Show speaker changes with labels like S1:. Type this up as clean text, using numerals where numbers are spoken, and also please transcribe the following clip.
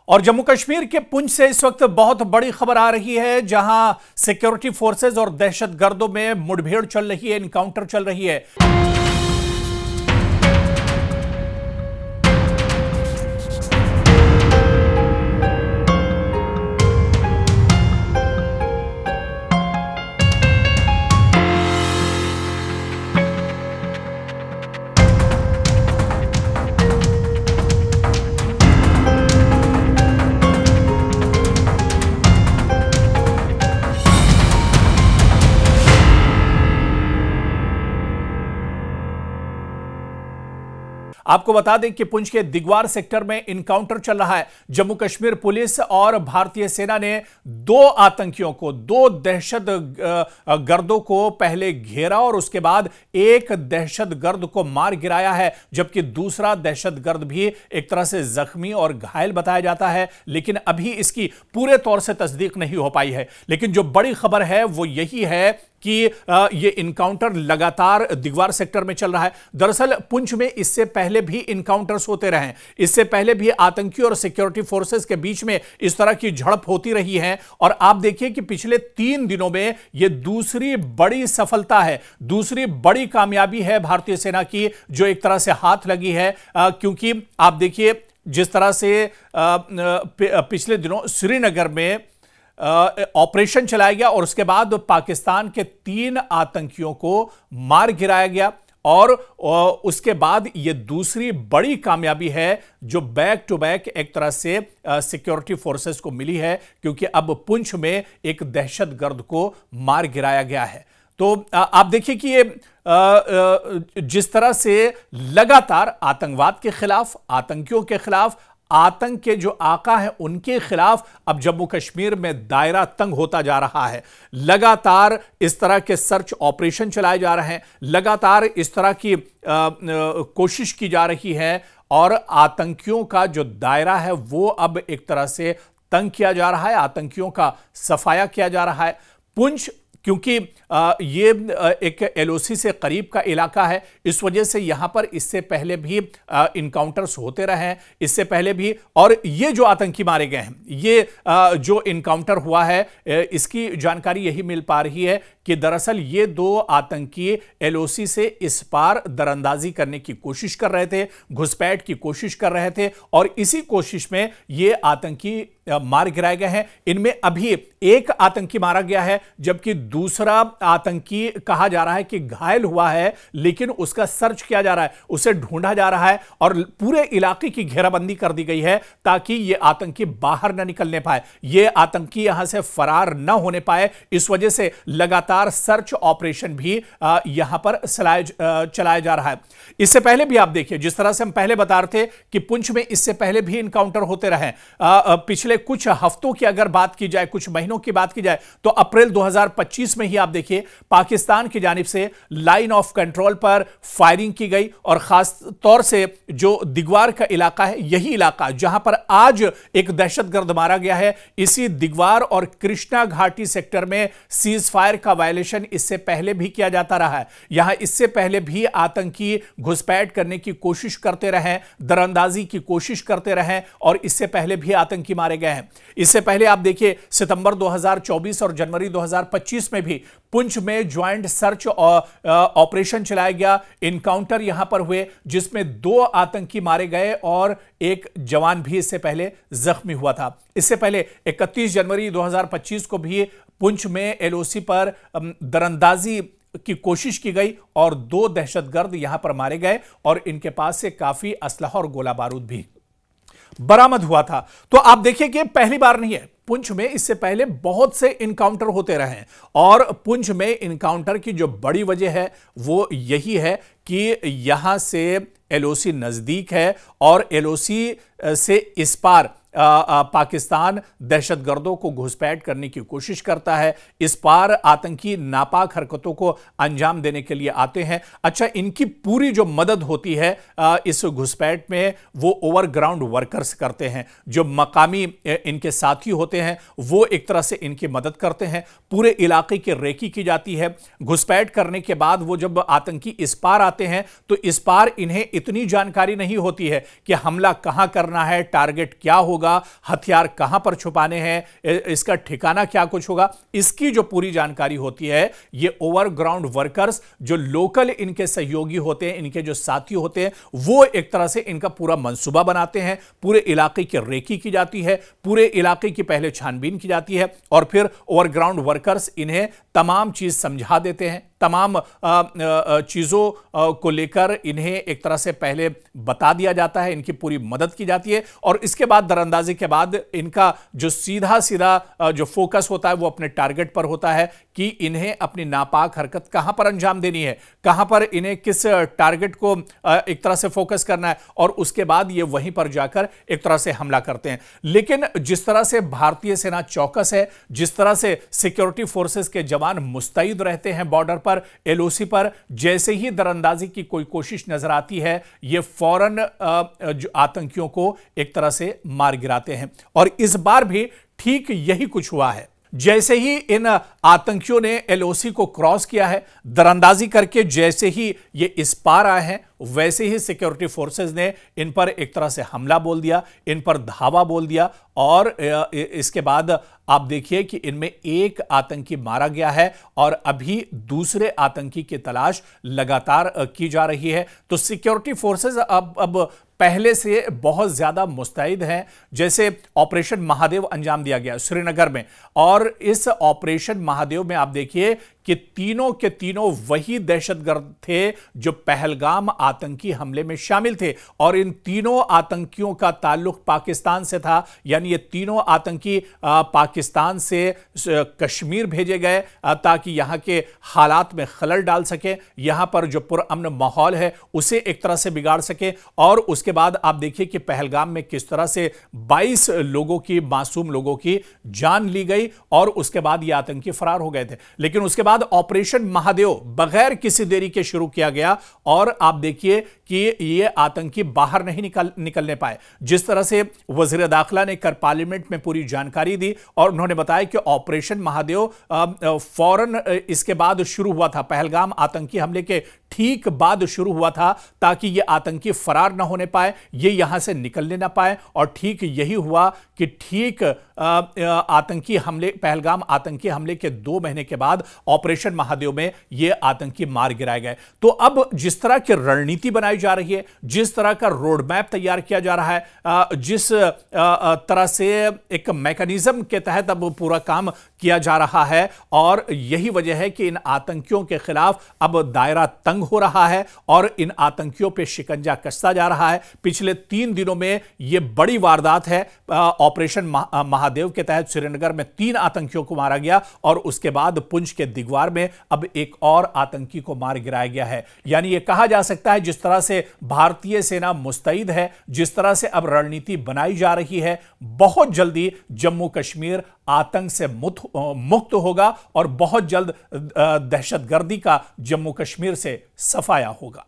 S1: और जम्मू कश्मीर के पुंछ से इस वक्त बहुत बड़ी खबर आ रही है, जहां सिक्योरिटी फोर्सेस और दहशतगर्दों में मुठभेड़ चल रही है, इनकाउंटर चल रही है। आपको बता दें कि पुंछ के दिगवार सेक्टर में इनकाउंटर चल रहा है। जम्मू कश्मीर पुलिस और भारतीय सेना ने दो आतंकियों को, दो दहशतगर्दों को पहले घेरा और उसके बाद एक दहशतगर्द को मार गिराया है, जबकि दूसरा दहशतगर्द भी एक तरह से जख्मी और घायल बताया जाता है। लेकिन अभी इसकी पूरे तौर से तस्दीक नहीं हो पाई है। लेकिन जो बड़ी खबर है वो यही है कि ये इनकाउंटर लगातार दिगवार सेक्टर में चल रहा है। दरअसल पुंछ में इससे पहले भी इनकाउंटर्स होते रहे, इससे पहले भी आतंकी और सिक्योरिटी फोर्सेस के बीच में इस तरह की झड़प होती रही है। और आप देखिए कि पिछले 3 दिनों में यह दूसरी बड़ी सफलता है, दूसरी बड़ी कामयाबी है भारतीय सेना की, जो एक तरह से हाथ लगी है। क्योंकि आप देखिए जिस तरह से पिछले दिनों श्रीनगर में ऑपरेशन चलाया गया और उसके बाद पाकिस्तान के 3 आतंकियों को मार गिराया गया, और उसके बाद यह दूसरी बड़ी कामयाबी है जो बैक टू बैक एक तरह से सिक्योरिटी फोर्सेस को मिली है, क्योंकि अब पुंछ में एक दहशतगर्द को मार गिराया गया है। तो आप देखिए कि ये जिस तरह से लगातार आतंकवाद के खिलाफ, आतंकियों के खिलाफ, आतंक के जो आका हैं उनके खिलाफ अब जम्मू कश्मीर में दायरा तंग होता जा रहा है। लगातार इस तरह के सर्च ऑपरेशन चलाए जा रहे हैं, लगातार इस तरह की कोशिश की जा रही है, और आतंकियों का जो दायरा है वो अब एक तरह से तंग किया जा रहा है, आतंकियों का सफाया किया जा रहा है। पुंछ क्योंकि ये एक एलओसी से करीब का इलाका है, इस वजह से यहां पर इससे पहले भी इनकाउंटर्स होते रहे हैं, इससे पहले भी। और ये जो आतंकी मारे गए हैं, ये जो इनकाउंटर हुआ है, इसकी जानकारी यही मिल पा रही है कि दरअसल ये 2 आतंकी एलओसी से इस पार दरअंदाजी करने की कोशिश कर रहे थे, घुसपैठ की कोशिश कर रहे थे, और इसी कोशिश में ये आतंकी मार गिराए गए हैं। इनमें अभी एक आतंकी मारा गया है, जबकि दूसरा आतंकी कहा जा रहा है कि घायल हुआ है, लेकिन उसका सर्च किया जा रहा है, उसे ढूंढा जा रहा है, और पूरे इलाके की घेराबंदी कर दी गई है ताकि यह आतंकी बाहर न निकलने पाए, यह आतंकी यहां से फरार न होने पाए। इस वजह से लगातार सर्च ऑपरेशन भी यहां पर चलाया जा रहा है। इससे पहले भी आप देखिए, जिस तरह से हम पहले बता रहे थे कि पुंछ में इससे पहले भी इनकाउंटर होते रहे। पिछले कुछ हफ्तों की अगर बात की जाए, कुछ महीनों की बात की जाए, तो अप्रैल 2025 में ही आप देखिए पाकिस्तान की जानिब से लाइन ऑफ कंट्रोल पर फायरिंग की गई, और खास तौर से जो दिगवार का इलाका है, यही इलाका जहां पर आज एक दहशतगर्द मारा गया है, इसी दिगवार और कृष्णा घाटी सेक्टर में सीज फायर का वायलेशन इससे पहले भी किया जाता रहा है। यहां इससे पहले भी आतंकी घुसपैठ करने की कोशिश करते रहे, दरअंदाजी की कोशिश करते रहे, और इससे पहले भी आतंकी मारे गए हैं। इससे पहले आप देखिए सितंबर 2024 और जनवरी 2025 में भी पुंछ में ज्वाइंट सर्च ऑपरेशन चलाया गया, इनकाउंटर यहां पर हुए, जिसमें 2 आतंकी मारे गए और एक जवान भी इससे पहले जख्मी हुआ था। इससे पहले 31 जनवरी 2025 को भी पुंछ में एलओसी पर दरअंदाजी की कोशिश की गई और 2 दहशतगर्द यहां पर मारे गए, और इनके पास से काफी असलहा और गोला बारूद भी बरामद हुआ था। तो आप देखिए कि पहली बार नहीं है, पुंछ में इससे पहले बहुत से इनकाउंटर होते रहे हैं, और पुंछ में इनकाउंटर की जो बड़ी वजह है वो यही है कि यहां से एलओसी नजदीक है, और एलओसी से इस पार पाकिस्तान दहशतगर्दों को घुसपैठ करने की कोशिश करता है, इस पार आतंकी नापाक हरकतों को अंजाम देने के लिए आते हैं। अच्छा, इनकी पूरी जो मदद होती है इस घुसपैठ में, वो ओवरग्राउंड वर्कर्स करते हैं, जो मकामी इनके साथी होते हैं, वो एक तरह से इनकी मदद करते हैं। पूरे इलाके की रेकी की जाती है। घुसपैठ करने के बाद वो जब आतंकी इस पार आते हैं तो इस पार इन्हें इतनी जानकारी नहीं होती है कि हमला कहां करना है, टारगेट क्या होगा, होगा, हथियार कहां पर छुपाने हैं, इसका ठिकाना क्या कुछ होगा, इसकी जो पूरी जानकारी होती है ये ओवरग्राउंड वर्कर्स जो लोकल इनके सहयोगी होते हैं, इनके जो साथी होते हैं, वो एक तरह से इनका पूरा मंसूबा बनाते हैं। पूरे इलाके की रेकी की जाती है, पूरे इलाके की पहले छानबीन की जाती है और फिर ओवरग्राउंड वर्कर्स इन्हें तमाम चीज समझा देते हैं, तमाम चीजों को लेकर इन्हें एक तरह से पहले बता दिया जाता है, इनकी पूरी मदद की जाती है और इसके बाद दरअंदाजी के बाद इनका जो सीधा सीधा जो फोकस होता है वो अपने टारगेट पर होता है कि इन्हें अपनी नापाक हरकत कहां पर अंजाम देनी है, कहां पर इन्हें किस टारगेट को एक तरह से फोकस करना है और उसके बाद ये वहीं पर जाकर एक तरह से हमला करते हैं। लेकिन जिस तरह से भारतीय सेना चौकस है, जिस तरह से सिक्योरिटी फोर्सेस के जवान मुस्तैद रहते हैं बॉर्डर पर, एलओसी पर, जैसे ही दरअंदाजी की कोई कोशिश नजर आती है ये फौरन आतंकियों को एक तरह से मार गिराते हैं। और इस बार भी ठीक यही कुछ हुआ है। जैसे ही इन आतंकियों ने एलओसी को क्रॉस किया है, दरअंदाजी करके जैसे ही ये इस पार आए हैं, वैसे ही सिक्योरिटी फोर्सेस ने इन पर एक तरह से हमला बोल दिया, इन पर धावा बोल दिया और इसके बाद आप देखिए कि इनमें एक आतंकी मारा गया है और अभी दूसरे आतंकी की तलाश लगातार की जा रही है। तो सिक्योरिटी फोर्सेस अब पहले से बहुत ज्यादा मुस्तैद हैं। जैसे ऑपरेशन महादेव अंजाम दिया गया श्रीनगर में और इस ऑपरेशन महादेव में आप देखिए कि तीनों के तीनों वही दहशतगर्द थे जो पहलगाम आतंकी हमले में शामिल थे और इन तीनों आतंकियों का ताल्लुक पाकिस्तान से था। यानी ये तीनों आतंकी पाकिस्तान से कश्मीर भेजे गए ताकि यहां के हालात में खलल डाल सके, यहां पर जो पुरअमन माहौल है उसे एक तरह से बिगाड़ सके। और उसके बाद आप देखिए कि पहलगाम में किस तरह से 22 लोगों की, मासूम लोगों की जान ली गई और उसके बाद ये आतंकी फरार हो गए थे। लेकिन उसके बाद ऑपरेशन महादेव बगैर किसी देरी के शुरू किया गया और आप देखिए कि ये आतंकी बाहर नहीं निकलने पाए। जिस तरह से वजीर दाखिला ने कर पार्लियामेंट में पूरी जानकारी दी और उन्होंने बताया कि ऑपरेशन महादेव फौरन इसके बाद शुरू हुआ था, पहलगाम आतंकी हमले के ठीक बाद शुरू हुआ था ताकि ये आतंकी फरार ना होने पाए, ये यहां से निकलने ना पाए। और ठीक यही हुआ कि ठीक आतंकी हमले, पहलगाम आतंकी हमले के 2 महीने के बाद ऑपरेशन महादेव में ये आतंकी मार गिराए गए। तो अब जिस तरह की रणनीति बनाई जा रही है, जिस तरह का रोड मैप तैयार किया जा रहा है, जिस तरह से एक मैकेनिज्म के तहत अब पूरा काम किया जा रहा है और यही वजह है कि इन आतंकियों के खिलाफ अब दायरा तंग हो रहा है और इन आतंकियों पे शिकंजा कसता जा रहा है। पिछले 3 दिनों में यह बड़ी वारदात है। ऑपरेशन महादेव के तहत श्रीनगर में 3 आतंकियों को मारा गया और उसके बाद पुंछ के दिगवार में अब एक और आतंकी को मार गिराया गया है। यानी यह कहा जा सकता है जिस तरह से भारतीय सेना मुस्तैद है, जिस तरह से अब रणनीति बनाई जा रही है, बहुत जल्दी जम्मू कश्मीर आतंक से मुक्त होगा और बहुत जल्द दहशतगर्दी का जम्मू कश्मीर से सफाया होगा।